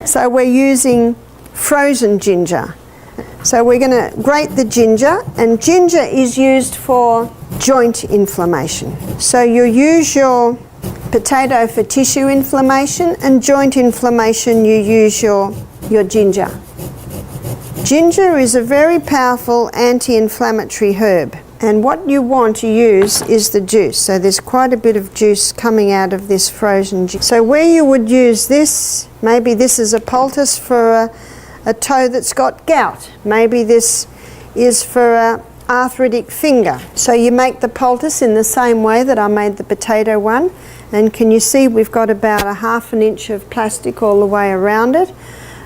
So we're using frozen ginger. So we're going to grate the ginger, and ginger is used for joint inflammation. So you use your potato for tissue inflammation, and joint inflammation you use your ginger. Ginger is a very powerful anti-inflammatory herb, and what you want to use is the juice. So there's quite a bit of juice coming out of this frozen ginger. So where you would use this, maybe this is a poultice for a toe that's got gout. Maybe this is for a arthritic finger. So you make the poultice in the same way that I made the potato one, and can you see we've got about a ½ an inch of plastic all the way around it.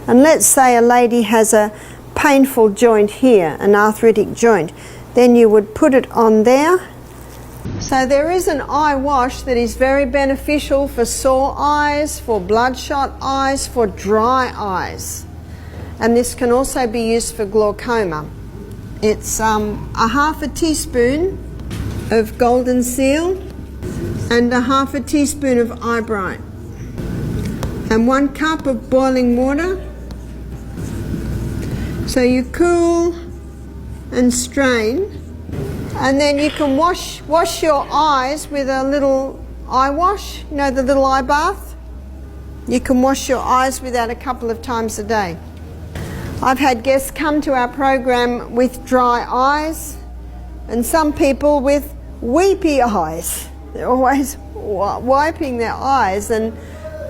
And let's say a lady has a painful joint here, an arthritic joint, then you would put it on there. So there is an eye wash that is very beneficial for sore eyes, for bloodshot eyes, for dry eyes, and this can also be used for glaucoma. It's a ½ a teaspoon of golden seal and a ½ a teaspoon of eyebright and 1 cup of boiling water. So you cool and strain, and then you can wash your eyes with a little eye wash, you know, the little eye bath. You can wash your eyes with that a couple of times a day. I've had guests come to our program with dry eyes, and some people with weepy eyes. They're always wiping their eyes, and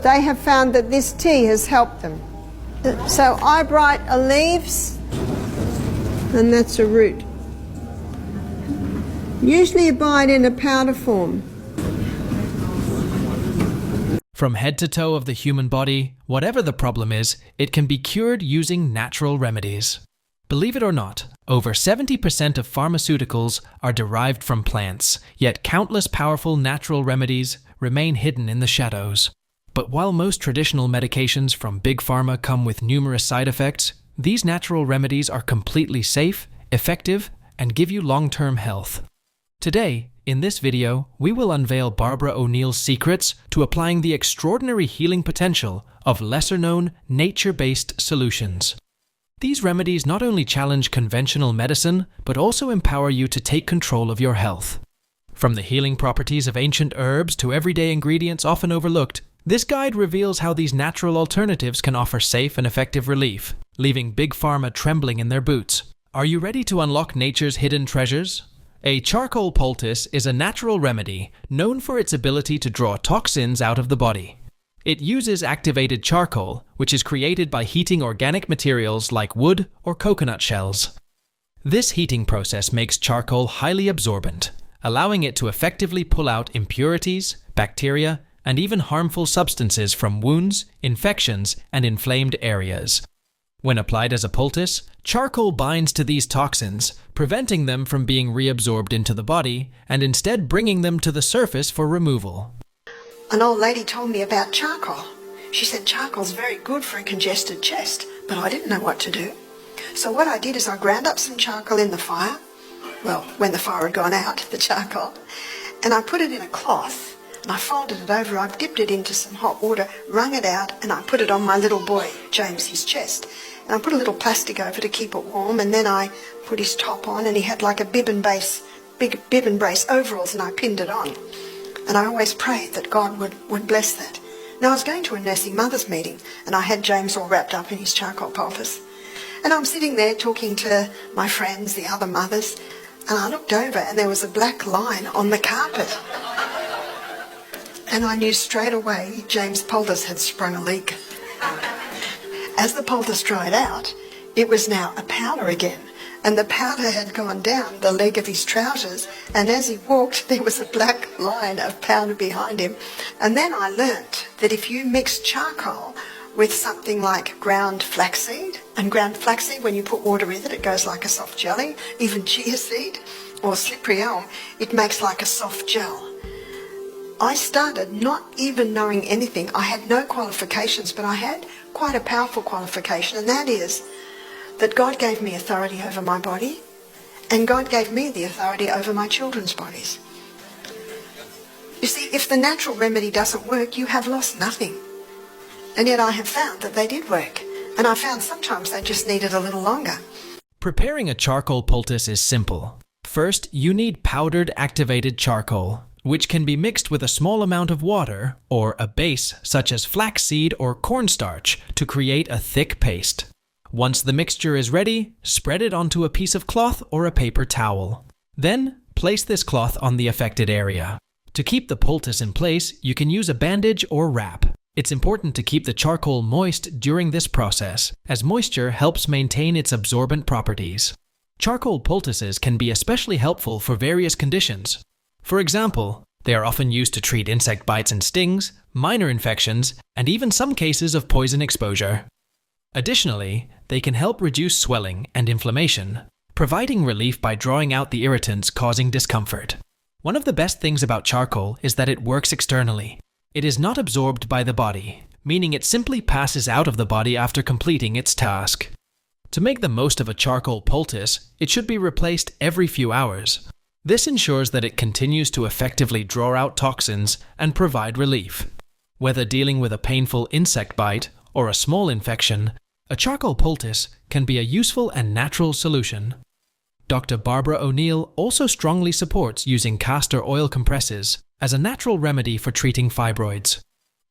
they have found that this tea has helped them. So eyebright are leaves, and that's a root. Usually you buy it in a powder form. From head to toe of the human body, whatever the problem is, it can be cured using natural remedies. Believe it or not, over 70% of pharmaceuticals are derived from plants, yet countless powerful natural remedies remain hidden in the shadows. But while most traditional medications from Big Pharma come with numerous side effects, these natural remedies are completely safe, effective, and give you long-term health. Today, in this video, we will unveil Barbara O'Neill's secrets to applying the extraordinary healing potential of lesser-known, nature-based solutions. These remedies not only challenge conventional medicine, but also empower you to take control of your health. From the healing properties of ancient herbs to everyday ingredients often overlooked, this guide reveals how these natural alternatives can offer safe and effective relief, leaving Big Pharma trembling in their boots. Are you ready to unlock nature's hidden treasures? A charcoal poultice is a natural remedy known for its ability to draw toxins out of the body. It uses activated charcoal, which is created by heating organic materials like wood or coconut shells. This heating process makes charcoal highly absorbent, allowing it to effectively pull out impurities, bacteria, and even harmful substances from wounds, infections, and inflamed areas. When applied as a poultice, charcoal binds to these toxins, preventing them from being reabsorbed into the body and instead bringing them to the surface for removal. An old lady told me about charcoal. She said charcoal's very good for a congested chest, but I didn't know what to do. So what I did is I ground up some charcoal in the fire, well, when the fire had gone out, the charcoal, and I put it in a cloth. And I folded it over, I dipped it into some hot water, wrung it out, and I put it on my little boy, James, his chest. And I put a little plastic over to keep it warm, and then I put his top on, and he had like a bib and brace overalls, and I pinned it on. And I always prayed that God would bless that. Now I was going to a nursing mothers meeting, and I had James all wrapped up in his charcoal poultice. And I'm sitting there talking to my friends, the other mothers, and I looked over, and there was a black line on the carpet. And I knew straight away James' poultice had sprung a leak. As the poultice dried out, it was now a powder again, and the powder had gone down the leg of his trousers, and as he walked there was a black line of powder behind him. And then I learnt that if you mix charcoal with something like ground flaxseed, and ground flaxseed, when you put water with it, it goes like a soft jelly, even chia seed or slippery elm, it makes like a soft gel. I started not even knowing anything. I had no qualifications, but I had quite a powerful qualification, and that is that God gave me authority over my body, and God gave me the authority over my children's bodies. You see, if the natural remedy doesn't work, you have lost nothing. And yet I have found that they did work. And I found sometimes they just needed a little longer. Preparing a charcoal poultice is simple. First, you need powdered activated charcoal, which can be mixed with a small amount of water or a base such as flaxseed or cornstarch to create a thick paste. Once the mixture is ready, spread it onto a piece of cloth or a paper towel. Then, place this cloth on the affected area. To keep the poultice in place, you can use a bandage or wrap. It's important to keep the charcoal moist during this process, as moisture helps maintain its absorbent properties. Charcoal poultices can be especially helpful for various conditions. For example, they are often used to treat insect bites and stings, minor infections, and even some cases of poison exposure. Additionally, they can help reduce swelling and inflammation, providing relief by drawing out the irritants causing discomfort. One of the best things about charcoal is that it works externally. It is not absorbed by the body, meaning it simply passes out of the body after completing its task. To make the most of a charcoal poultice, it should be replaced every few hours. This ensures that it continues to effectively draw out toxins and provide relief. Whether dealing with a painful insect bite or a small infection, a charcoal poultice can be a useful and natural solution. Dr. Barbara O'Neill also strongly supports using castor oil compresses as a natural remedy for treating fibroids.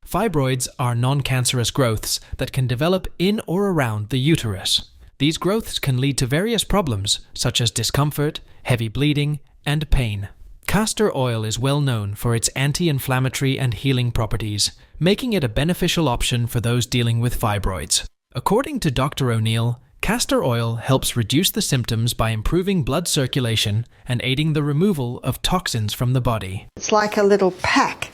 Fibroids are non-cancerous growths that can develop in or around the uterus. These growths can lead to various problems such as discomfort, heavy bleeding, and pain. Castor oil is well known for its anti-inflammatory and healing properties, making it a beneficial option for those dealing with fibroids. According to Dr. O'Neill, castor oil helps reduce the symptoms by improving blood circulation and aiding the removal of toxins from the body. It's like a little pack.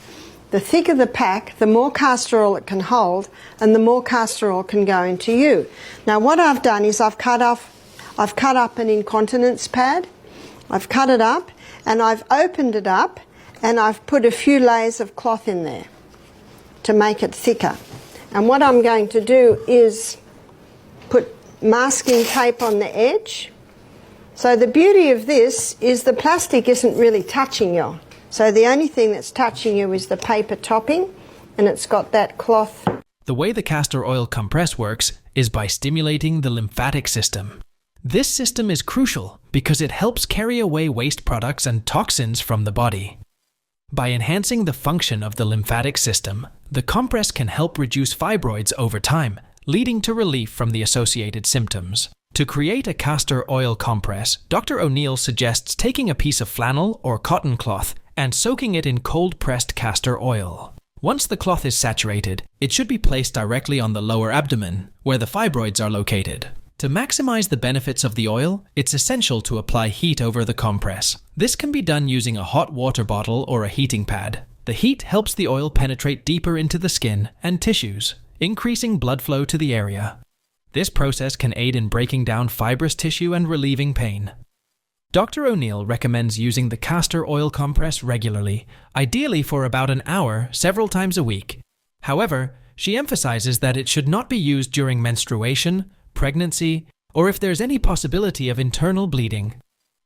The thicker the pack, the more castor oil it can hold, and the more castor oil can go into you. Now what I've done is I've cut up an incontinence pad. I've cut it up and I've opened it up and I've put a few layers of cloth in there to make it thicker. And what I'm going to do is put masking tape on the edge. So the beauty of this is the plastic isn't really touching you. So the only thing that's touching you is the paper topping, and it's got that cloth. The way the castor oil compress works is by stimulating the lymphatic system. This system is crucial because it helps carry away waste products and toxins from the body. By enhancing the function of the lymphatic system, the compress can help reduce fibroids over time, leading to relief from the associated symptoms. To create a castor oil compress, Dr. O'Neill suggests taking a piece of flannel or cotton cloth and soaking it in cold-pressed castor oil. Once the cloth is saturated, it should be placed directly on the lower abdomen, where the fibroids are located. To maximize the benefits of the oil, it's essential to apply heat over the compress. This can be done using a hot water bottle or a heating pad. The heat helps the oil penetrate deeper into the skin and tissues, increasing blood flow to the area. This process can aid in breaking down fibrous tissue and relieving pain. Dr. O'Neill recommends using the castor oil compress regularly, ideally for about an hour several times a week. However, she emphasizes that it should not be used during menstruation, pregnancy, or if there's any possibility of internal bleeding.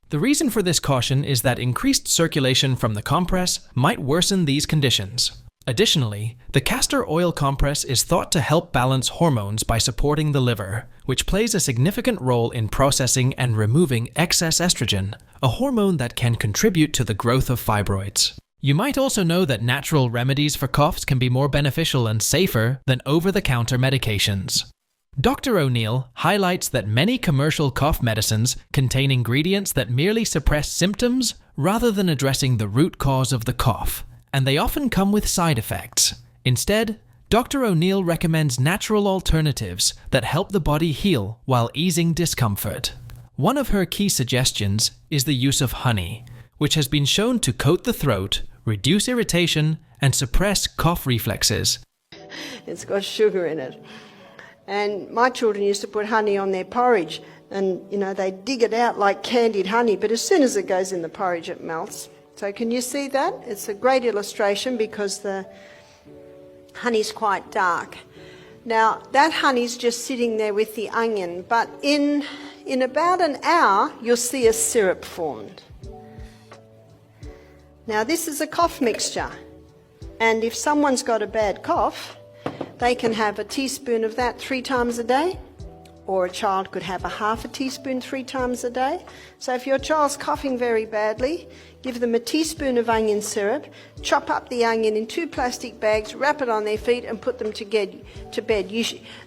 The reason for this caution is that increased circulation from the compress might worsen these conditions. Additionally, the castor oil compress is thought to help balance hormones by supporting the liver, which plays a significant role in processing and removing excess estrogen, a hormone that can contribute to the growth of fibroids. You might also know that natural remedies for coughs can be more beneficial and safer than over-the-counter medications. Dr. O'Neill highlights that many commercial cough medicines contain ingredients that merely suppress symptoms rather than addressing the root cause of the cough, and they often come with side effects. Instead, Dr. O'Neill recommends natural alternatives that help the body heal while easing discomfort. One of her key suggestions is the use of honey, which has been shown to coat the throat, reduce irritation, and suppress cough reflexes. It's got sugar in it. And my children used to put honey on their porridge, and they dig it out like candied honey, but as soon as it goes in the porridge it melts. So can you see that? It's a great illustration because the honey's quite dark. Now that honey's just sitting there with the onion, but in about an hour you'll see a syrup formed. Now this is a cough mixture, and if someone's got a bad cough, They can have a teaspoon of that 3 times a day, or a child could have a half a teaspoon 3 times a day. So if your child's coughing very badly, give them a teaspoon of onion syrup, chop up the onion in 2 plastic bags, wrap it on their feet and put them to bed.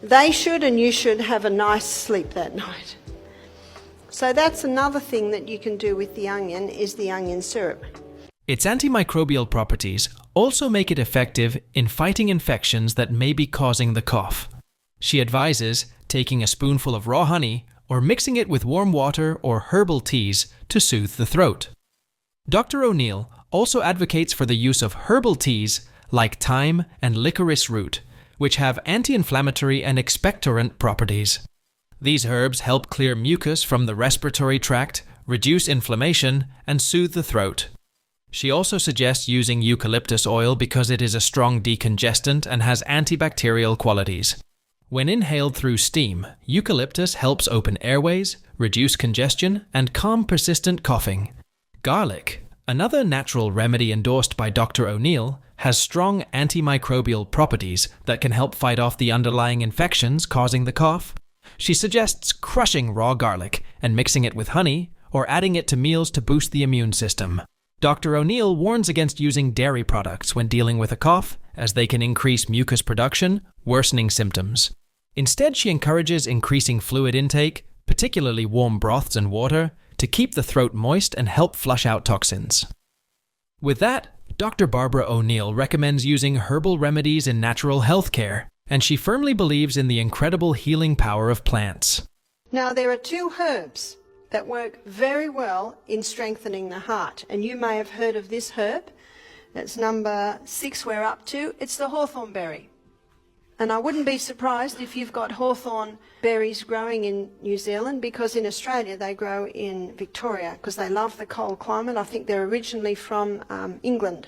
They should and you should have a nice sleep that night. So that's another thing that you can do with the onion is the onion syrup. Its antimicrobial properties also make it effective in fighting infections that may be causing the cough. She advises taking a spoonful of raw honey or mixing it with warm water or herbal teas to soothe the throat. Dr. O'Neill also advocates for the use of herbal teas like thyme and licorice root, which have anti-inflammatory and expectorant properties. These herbs help clear mucus from the respiratory tract, reduce inflammation, and soothe the throat. She also suggests using eucalyptus oil because it is a strong decongestant and has antibacterial qualities. When inhaled through steam, eucalyptus helps open airways, reduce congestion, and calm persistent coughing. Garlic, another natural remedy endorsed by Dr. O'Neill, has strong antimicrobial properties that can help fight off the underlying infections causing the cough. She suggests crushing raw garlic and mixing it with honey or adding it to meals to boost the immune system. Dr. O'Neill warns against using dairy products when dealing with a cough, as they can increase mucus production, worsening symptoms. Instead, she encourages increasing fluid intake, particularly warm broths and water, to keep the throat moist and help flush out toxins. With that, Dr. Barbara O'Neill recommends using herbal remedies in natural health care, and she firmly believes in the incredible healing power of plants. Now there are 2 herbs that work very well in strengthening the heart, and you may have heard of this herb. That's number 6 we're up to. It's the hawthorn berry. And I wouldn't be surprised if you've got hawthorn berries growing in New Zealand, because in Australia they grow in Victoria because they love the cold climate. I think they're originally from England.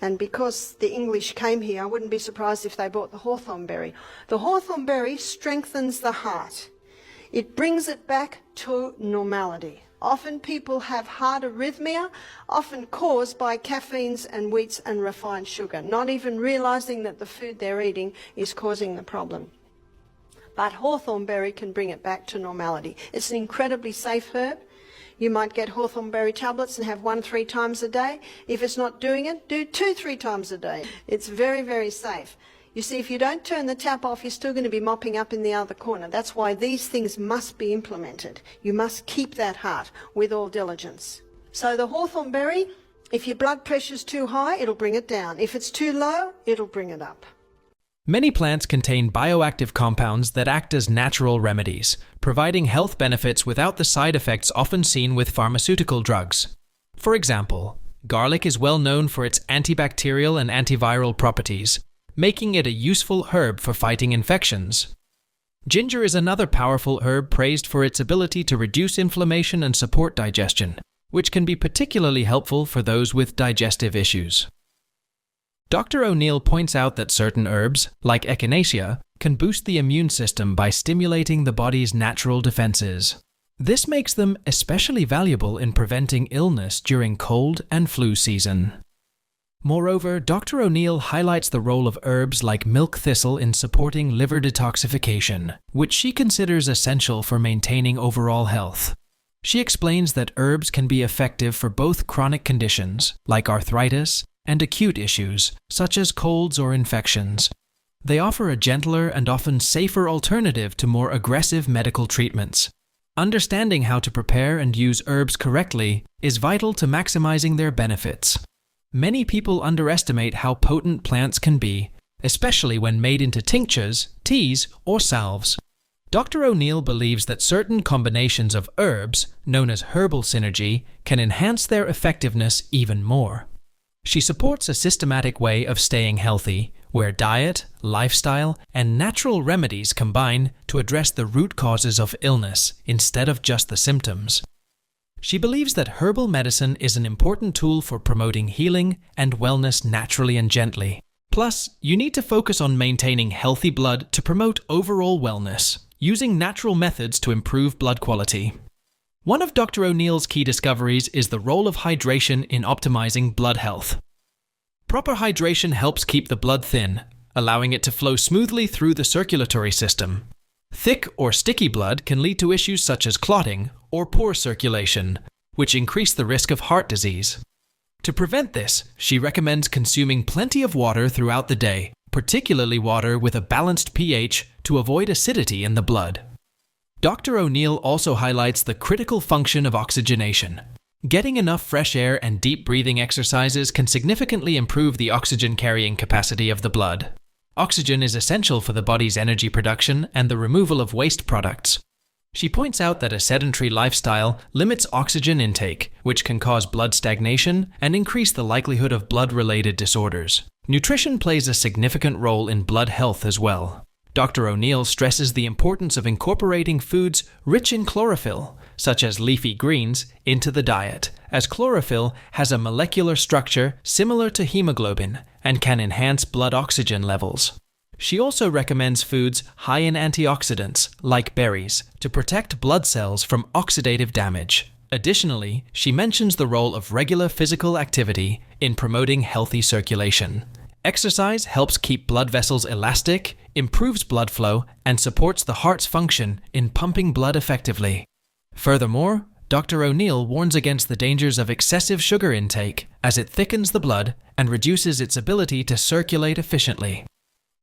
And because the English came here, I wouldn't be surprised if they bought the hawthorn berry. The hawthorn berry strengthens the heart. It brings it back to normality. Often people have heart arrhythmia, often caused by caffeines and wheats and refined sugar, not even realizing that the food they're eating is causing the problem. But hawthorn berry can bring it back to normality. It's an incredibly safe herb. You might get hawthorn berry tablets and have 1 3 times a day. If it's not doing it, do 2 3 times a day. It's very, very safe. You see, if you don't turn the tap off, you're still going to be mopping up in the other corner. That's why these things must be implemented. You must keep that heart with all diligence. So the hawthorn berry, if your blood pressure's too high, it'll bring it down. If it's too low, it'll bring it up. Many plants contain bioactive compounds that act as natural remedies, providing health benefits without the side effects often seen with pharmaceutical drugs. For example, garlic is well known for its antibacterial and antiviral properties, making it a useful herb for fighting infections. Ginger is another powerful herb praised for its ability to reduce inflammation and support digestion, which can be particularly helpful for those with digestive issues. Dr. O'Neill points out that certain herbs, like echinacea, can boost the immune system by stimulating the body's natural defenses. This makes them especially valuable in preventing illness during cold and flu season. Moreover, Dr. O'Neill highlights the role of herbs like milk thistle in supporting liver detoxification, which she considers essential for maintaining overall health. She explains that herbs can be effective for both chronic conditions, like arthritis, and acute issues, such as colds or infections. They offer a gentler and often safer alternative to more aggressive medical treatments. Understanding how to prepare and use herbs correctly is vital to maximizing their benefits. Many people underestimate how potent plants can be, especially when made into tinctures, teas, or salves. Dr. O'Neill believes that certain combinations of herbs, known as herbal synergy, can enhance their effectiveness even more. She supports a systematic way of staying healthy, where diet, lifestyle, and natural remedies combine to address the root causes of illness instead of just the symptoms. She believes that herbal medicine is an important tool for promoting healing and wellness naturally and gently. Plus, you need to focus on maintaining healthy blood to promote overall wellness, using natural methods to improve blood quality. One of Dr. O'Neill's key discoveries is the role of hydration in optimizing blood health. Proper hydration helps keep the blood thin, allowing it to flow smoothly through the circulatory system. Thick or sticky blood can lead to issues such as clotting or poor circulation, which increase the risk of heart disease. To prevent this, she recommends consuming plenty of water throughout the day, particularly water with a balanced pH to avoid acidity in the blood. Dr. O'Neill also highlights the critical function of oxygenation. Getting enough fresh air and deep breathing exercises can significantly improve the oxygen carrying capacity of the blood. Oxygen is essential for the body's energy production and the removal of waste products. She points out that a sedentary lifestyle limits oxygen intake, which can cause blood stagnation and increase the likelihood of blood-related disorders. Nutrition plays a significant role in blood health as well. Dr. O'Neill stresses the importance of incorporating foods rich in chlorophyll, such as leafy greens, into the diet, as chlorophyll has a molecular structure similar to hemoglobin and can enhance blood oxygen levels. She also recommends foods high in antioxidants, like berries, to protect blood cells from oxidative damage. Additionally, she mentions the role of regular physical activity in promoting healthy circulation. Exercise helps keep blood vessels elastic, improves blood flow, and supports the heart's function in pumping blood effectively. Furthermore, Dr. O'Neill warns against the dangers of excessive sugar intake, as it thickens the blood and reduces its ability to circulate efficiently.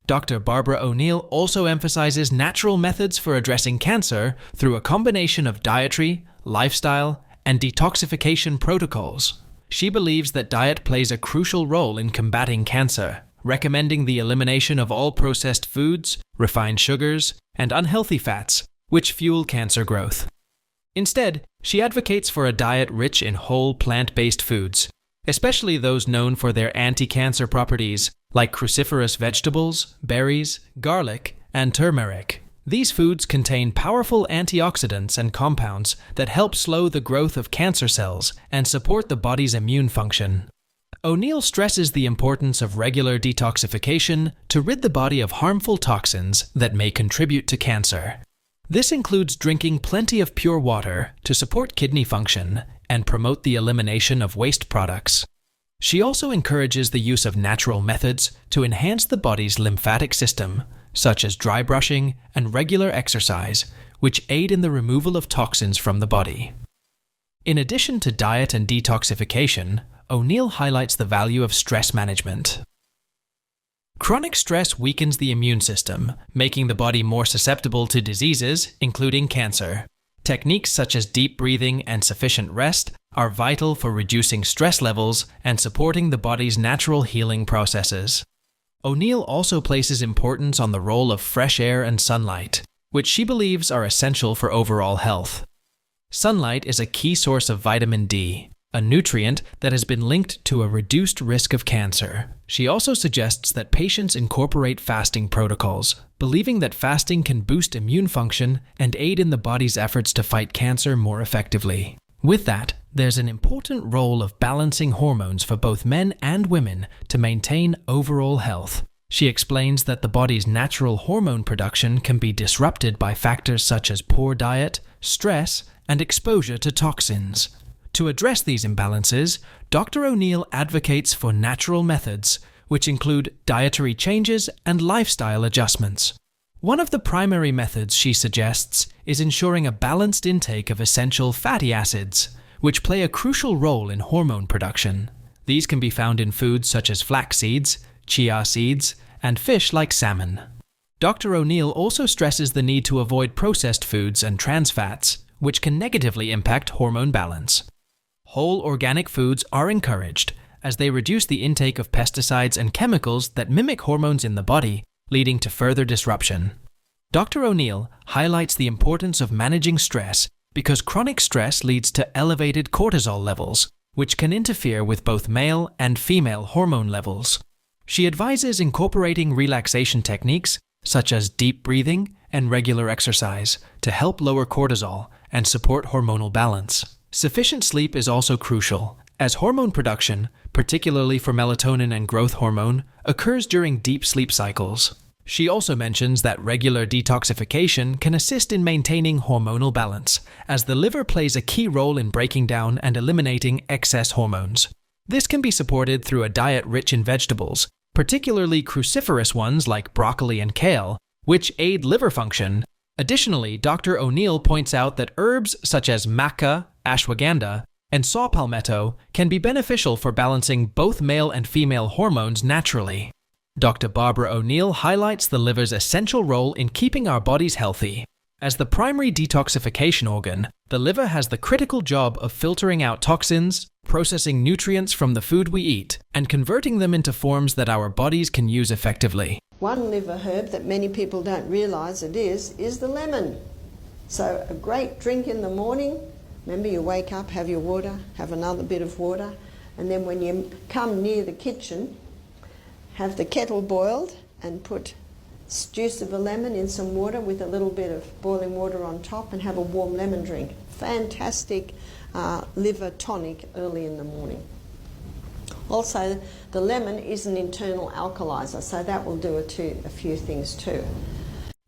Dr. Barbara O'Neill also emphasizes natural methods for addressing cancer through a combination of dietary, lifestyle, and detoxification protocols. She believes that diet plays a crucial role in combating cancer, recommending the elimination of all processed foods, refined sugars, and unhealthy fats, which fuel cancer growth. Instead, she advocates for a diet rich in whole plant-based foods, especially those known for their anti-cancer properties, like cruciferous vegetables, berries, garlic, and turmeric. These foods contain powerful antioxidants and compounds that help slow the growth of cancer cells and support the body's immune function. O'Neill stresses the importance of regular detoxification to rid the body of harmful toxins that may contribute to cancer. This includes drinking plenty of pure water to support kidney function and promote the elimination of waste products. She also encourages the use of natural methods to enhance the body's lymphatic system, such as dry brushing and regular exercise, which aid in the removal of toxins from the body. In addition to diet and detoxification, O'Neill highlights the value of stress management. Chronic stress weakens the immune system, making the body more susceptible to diseases, including cancer. Techniques such as deep breathing and sufficient rest are vital for reducing stress levels and supporting the body's natural healing processes. O'Neill also places importance on the role of fresh air and sunlight, which she believes are essential for overall health. Sunlight is a key source of vitamin D, a nutrient that has been linked to a reduced risk of cancer. She also suggests that patients incorporate fasting protocols, believing that fasting can boost immune function and aid in the body's efforts to fight cancer more effectively. With that, there's an important role of balancing hormones for both men and women to maintain overall health. She explains that the body's natural hormone production can be disrupted by factors such as poor diet, stress, and exposure to toxins. To address these imbalances, Dr. O'Neill advocates for natural methods, which include dietary changes and lifestyle adjustments. One of the primary methods she suggests is ensuring a balanced intake of essential fatty acids, which play a crucial role in hormone production. These can be found in foods such as flax seeds, chia seeds, and fish like salmon. Dr. O'Neill also stresses the need to avoid processed foods and trans fats, which can negatively impact hormone balance. Whole organic foods are encouraged, as they reduce the intake of pesticides and chemicals that mimic hormones in the body, leading to further disruption. Dr. O'Neill highlights the importance of managing stress because chronic stress leads to elevated cortisol levels, which can interfere with both male and female hormone levels. She advises incorporating relaxation techniques such as deep breathing and regular exercise to help lower cortisol and support hormonal balance. Sufficient sleep is also crucial, as hormone production, particularly for melatonin and growth hormone, occurs during deep sleep cycles. She also mentions that regular detoxification can assist in maintaining hormonal balance, as the liver plays a key role in breaking down and eliminating excess hormones. This can be supported through a diet rich in vegetables, particularly cruciferous ones like broccoli and kale, which aid liver function. Additionally, Dr. O'Neill points out that herbs such as maca, ashwagandha, and saw palmetto can be beneficial for balancing both male and female hormones naturally. Dr. Barbara O'Neill highlights the liver's essential role in keeping our bodies healthy. As the primary detoxification organ, the liver has the critical job of filtering out toxins, processing nutrients from the food we eat, and converting them into forms that our bodies can use effectively. One liver herb that many people don't realise it is the lemon. So a great drink in the morning. Remember, you wake up, have your water, have another bit of water, and then when you come near the kitchen, have the kettle boiled and put juice of a lemon in some water with a little bit of boiling water on top and have a warm lemon drink. Fantastic liver tonic early in the morning. Also, the lemon is an internal alkalizer, so that will do a few things too.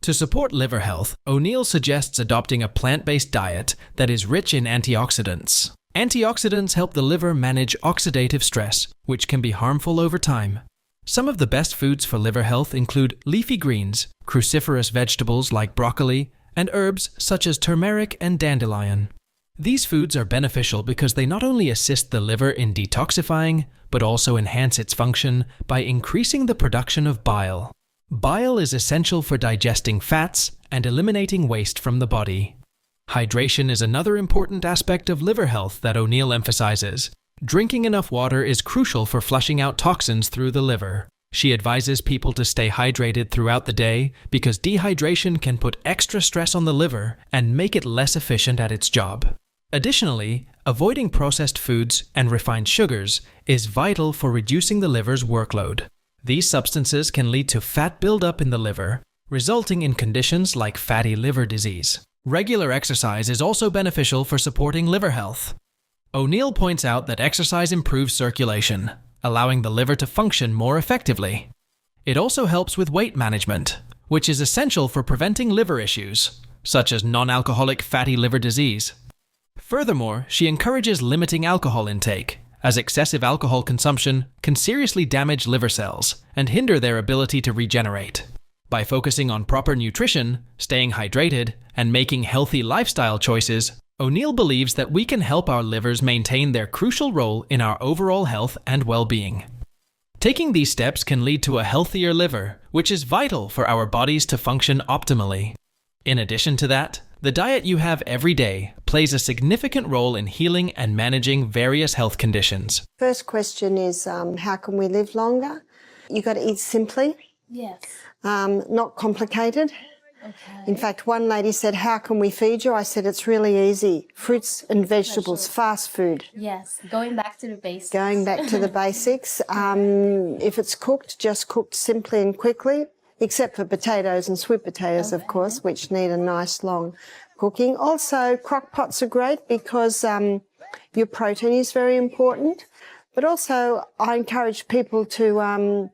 To support liver health, O'Neill suggests adopting a plant-based diet that is rich in antioxidants. Antioxidants help the liver manage oxidative stress, which can be harmful over time. Some of the best foods for liver health include leafy greens, cruciferous vegetables like broccoli, and herbs such as turmeric and dandelion. These foods are beneficial because they not only assist the liver in detoxifying, but also enhance its function by increasing the production of bile. Bile is essential for digesting fats and eliminating waste from the body. Hydration is another important aspect of liver health that O'Neill emphasizes. Drinking enough water is crucial for flushing out toxins through the liver. She advises people to stay hydrated throughout the day because dehydration can put extra stress on the liver and make it less efficient at its job. Additionally, avoiding processed foods and refined sugars is vital for reducing the liver's workload. These substances can lead to fat buildup in the liver, resulting in conditions like fatty liver disease. Regular exercise is also beneficial for supporting liver health. O'Neill points out that exercise improves circulation, allowing the liver to function more effectively. It also helps with weight management, which is essential for preventing liver issues, such as non-alcoholic fatty liver disease. Furthermore, she encourages limiting alcohol intake, as excessive alcohol consumption can seriously damage liver cells and hinder their ability to regenerate. By focusing on proper nutrition, staying hydrated, and making healthy lifestyle choices, O'Neill believes that we can help our livers maintain their crucial role in our overall health and well-being. Taking these steps can lead to a healthier liver, which is vital for our bodies to function optimally. In addition to that, the diet you have every day plays a significant role in healing and managing various health conditions. First question is, how can we live longer? You got to eat simply. Yes. Not complicated. Okay. In fact, one lady said, how can we feed you? I said, it's really easy. Fruits and vegetables, fast food. Yes, going back to the basics. Going back to the basics. If it's cooked, just cooked simply and quickly, except for potatoes and sweet potatoes, of course, which need a nice long cooking. Also, crock pots are great because your protein is very important. But also, I encourage people to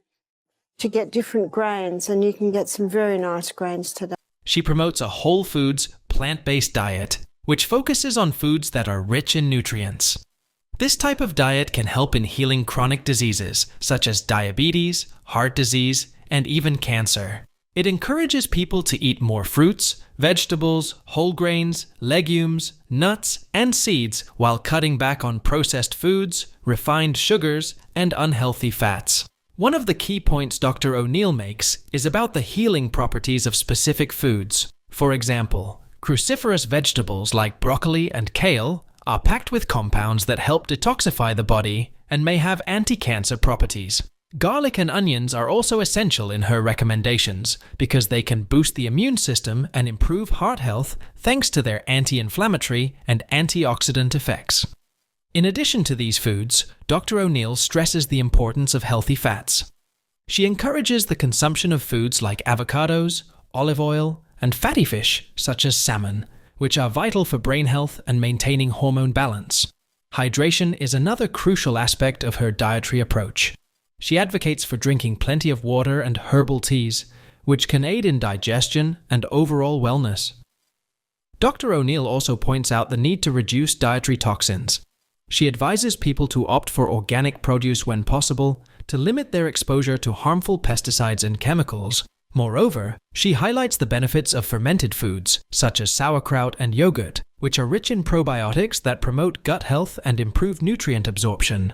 get different grains, and you can get some very nice grains today. She promotes a whole foods, plant-based diet, which focuses on foods that are rich in nutrients. This type of diet can help in healing chronic diseases such as diabetes, heart disease, and even cancer. It encourages people to eat more fruits, vegetables, whole grains, legumes, nuts, and seeds while cutting back on processed foods, refined sugars, and unhealthy fats. One of the key points Dr. O'Neill makes is about the healing properties of specific foods. For example, cruciferous vegetables like broccoli and kale are packed with compounds that help detoxify the body and may have anti-cancer properties. Garlic and onions are also essential in her recommendations because they can boost the immune system and improve heart health thanks to their anti-inflammatory and antioxidant effects. In addition to these foods, Dr. O'Neill stresses the importance of healthy fats. She encourages the consumption of foods like avocados, olive oil, and fatty fish such as salmon, which are vital for brain health and maintaining hormone balance. Hydration is another crucial aspect of her dietary approach. She advocates for drinking plenty of water and herbal teas, which can aid in digestion and overall wellness. Dr. O'Neill also points out the need to reduce dietary toxins. She advises people to opt for organic produce when possible to limit their exposure to harmful pesticides and chemicals. Moreover, she highlights the benefits of fermented foods, such as sauerkraut and yogurt, which are rich in probiotics that promote gut health and improve nutrient absorption.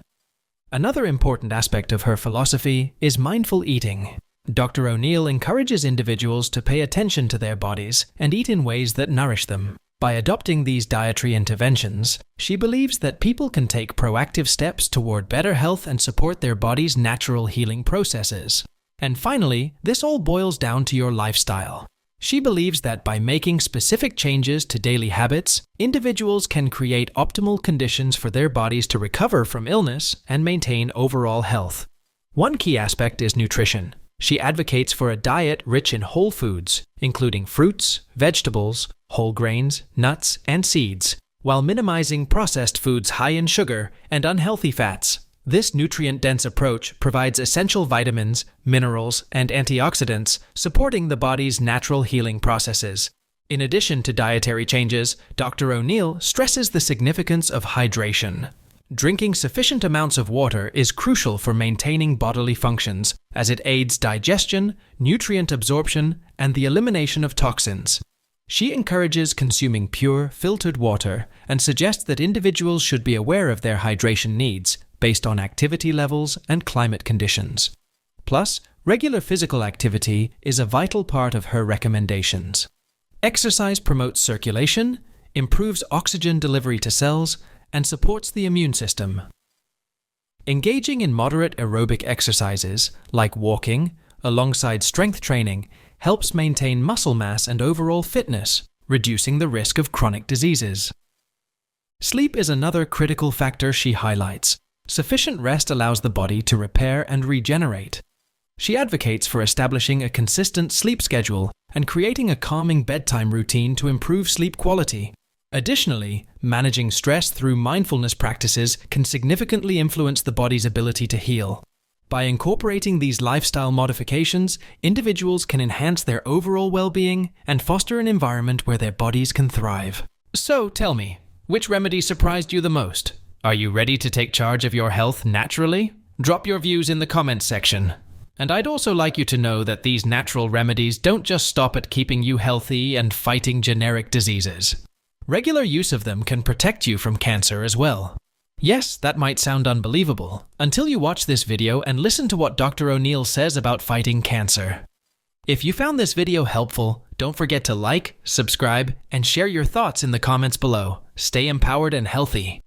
Another important aspect of her philosophy is mindful eating. Dr. O'Neill encourages individuals to pay attention to their bodies and eat in ways that nourish them. By adopting these dietary interventions, she believes that people can take proactive steps toward better health and support their body's natural healing processes. And finally, this all boils down to your lifestyle. She believes that by making specific changes to daily habits, individuals can create optimal conditions for their bodies to recover from illness and maintain overall health. One key aspect is nutrition. She advocates for a diet rich in whole foods, including fruits, vegetables, whole grains, nuts, and seeds, while minimizing processed foods high in sugar and unhealthy fats. This nutrient-dense approach provides essential vitamins, minerals, and antioxidants, supporting the body's natural healing processes. In addition to dietary changes, Dr. O'Neill stresses the significance of hydration. Drinking sufficient amounts of water is crucial for maintaining bodily functions, as it aids digestion, nutrient absorption, and the elimination of toxins. She encourages consuming pure, filtered water and suggests that individuals should be aware of their hydration needs based on activity levels and climate conditions. Plus, regular physical activity is a vital part of her recommendations. Exercise promotes circulation, improves oxygen delivery to cells, and supports the immune system. Engaging in moderate aerobic exercises, like walking, alongside strength training, helps maintain muscle mass and overall fitness, reducing the risk of chronic diseases. Sleep is another critical factor she highlights. Sufficient rest allows the body to repair and regenerate. She advocates for establishing a consistent sleep schedule and creating a calming bedtime routine to improve sleep quality. Additionally, managing stress through mindfulness practices can significantly influence the body's ability to heal. By incorporating these lifestyle modifications, individuals can enhance their overall well-being and foster an environment where their bodies can thrive. So tell me, which remedy surprised you the most? Are you ready to take charge of your health naturally? Drop your views in the comments section. And I'd also like you to know that these natural remedies don't just stop at keeping you healthy and fighting generic diseases. Regular use of them can protect you from cancer as well. Yes, that might sound unbelievable, until you watch this video and listen to what Dr. O'Neill says about fighting cancer. If you found this video helpful, don't forget to like, subscribe, and share your thoughts in the comments below. Stay empowered and healthy.